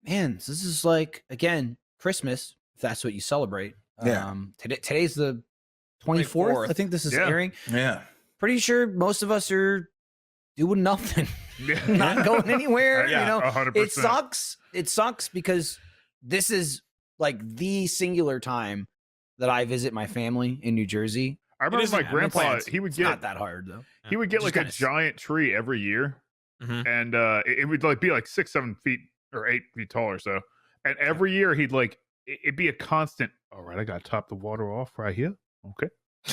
man, this is like, again, Christmas, if that's what you celebrate. Yeah. Today's the 24th. I think this is airing. Yeah. Pretty sure most of us are doing nothing, not going anywhere. Yeah, you know, 100%. it sucks. It sucks because this is like the singular time that I visit my family in New Jersey. I remember my grandpa, he would get not that hard though. He would get like a giant tree every year, and it would like be like 6-7 feet or 8 feet tall or so. And every year he'd like it'd be a constant. All right, I got to top the water off right here.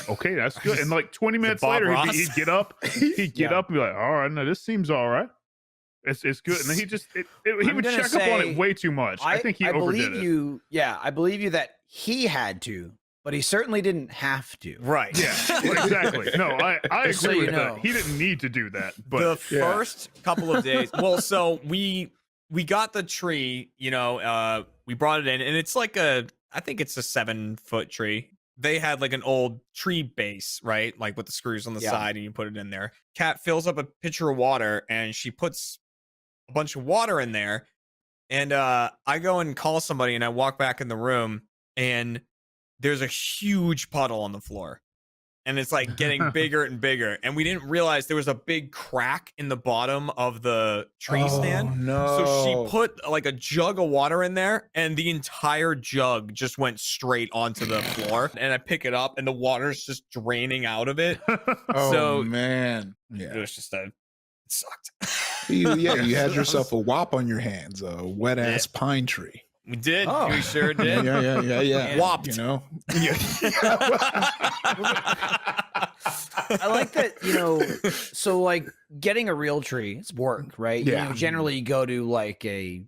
Okay, that's good. And like 20 minutes later, he'd get up, and be like, all right, now this seems all right. It's good. And then he just he would check up on it way too much. I think he overdid it. I believe you that he had to, but he certainly didn't have to. Right. Yeah, exactly. No, I agree with that. He didn't need to do that. But the first couple of days, well, so we got the tree, you know, we brought it in, and it's like I think it's a 7-foot tree. They had like an old tree base, right? Like with the screws on the side, and you put it in there. Kat fills up a pitcher of water, and she puts a bunch of water in there. And I go and call somebody, and I walk back in the room, and there's a huge puddle on the floor. And it's like getting bigger and bigger. And we didn't realize there was a big crack in the bottom of the tree stand. No. So she put like a jug of water in there, and the entire jug just went straight onto the floor. And I pick it up, and the water's just draining out of it. Oh, man. It was just it sucked. You had yourself a wop on your hands, a wet ass pine tree. We did. We sure did. Yeah. Whopped. You know? I like that, you know, so like getting a real tree, it's work, right? Yeah. You know, generally you go to like a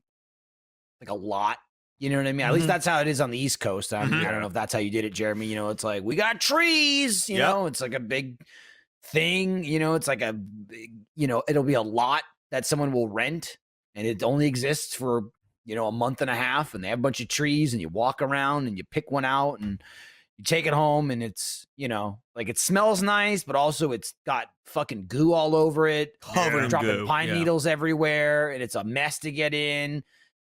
lot, you know what I mean? At least that's how it is on the East Coast. I don't know if that's how you did it, Jeremy. You know, it's like, we got trees, you know, it's like a big thing, you know, it's like a big, you know, it'll be a lot that someone will rent, and it only exists for, you know, a month and a half, and they have a bunch of trees, and you walk around and you pick one out and you take it home, and it's, you know, like it smells nice, but also it's got fucking goo all over it, covered in dropping goo. pine needles everywhere, and it's a mess to get in.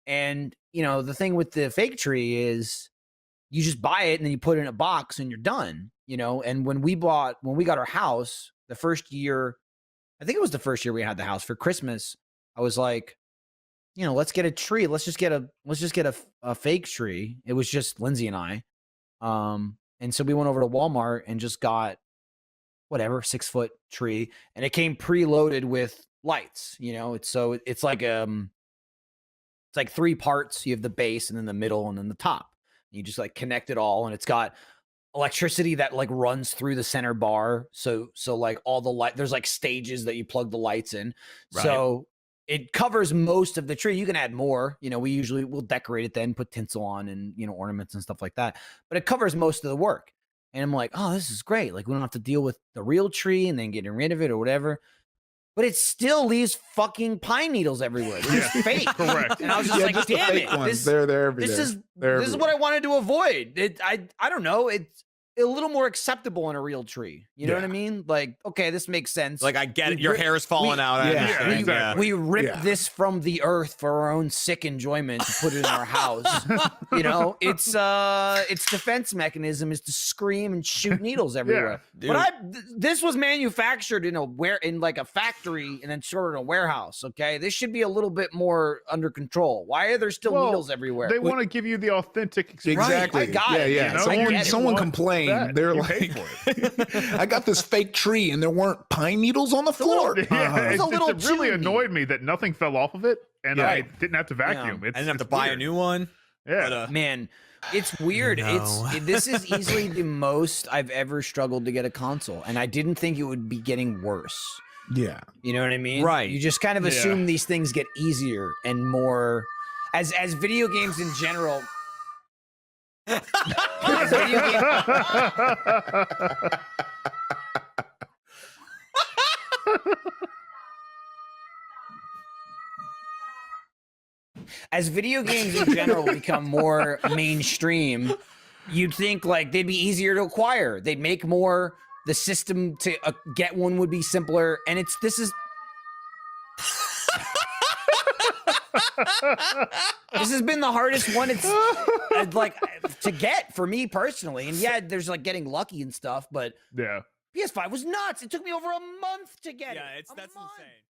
And, you know, the thing with the fake tree is you just buy it and then you put it in a box and you're done, you know. And when we got our house, the first year, I think it was the first year we had the house, for Christmas, I was like, you know, let's get a tree. Let's just get a fake tree. It was just Lindsay and I. And so we went over to Walmart and just got whatever 6-foot tree, and it came preloaded with lights. You know, it's like it's like 3 parts. You have the base, and then the middle, and then the top. You just like connect it all, and it's got electricity that like runs through the center bar. So like all the light, there's like stages that you plug the lights in. Right. So it covers most of the tree. You can add more, you know, we'll decorate it then, put tinsel on and, you know, ornaments and stuff like that, but it covers most of the work. And I'm like, oh, this is great. Like, we don't have to deal with the real tree and then getting rid of it or whatever. But it still leaves fucking pine needles everywhere. It's fake. Correct. And I was just like, damn it. They're this is what I wanted to avoid. I don't know. It's a little more acceptable in a real tree. You know what I mean? Like, okay, this makes sense. Like, I get it. Your hair is falling out. We ripped this from the earth for our own sick enjoyment to put it in our house. You know, it's defense mechanism is to scream and shoot needles everywhere. But this was manufactured in like a factory and then stored in a warehouse. Okay, this should be a little bit more under control. Why are there still needles everywhere? They want to give you the authentic experience. Exactly. Right, I got it. Yeah. You know? Someone complained. They're like, I got this fake tree and there weren't pine needles on the floor. It really annoyed me that nothing fell off of it, and I didn't have to vacuum. I didn't have to buy a new one. Yeah, but, man, it's weird. No. This is easily the most I've ever struggled to get a console, and I didn't think it would be getting worse. Yeah, you know what I mean? Right. You just kind of assume these things get easier and more as video games in general. As video games in general become more mainstream, you'd think like they'd be easier to acquire. They'd make more. The system to get one would be simpler, and this is This has been the hardest one. It's like to get for me personally. And yeah, there's like getting lucky and stuff, but Yeah. PS5 was nuts. It took me over a month to get it. Yeah, A that's month. insane.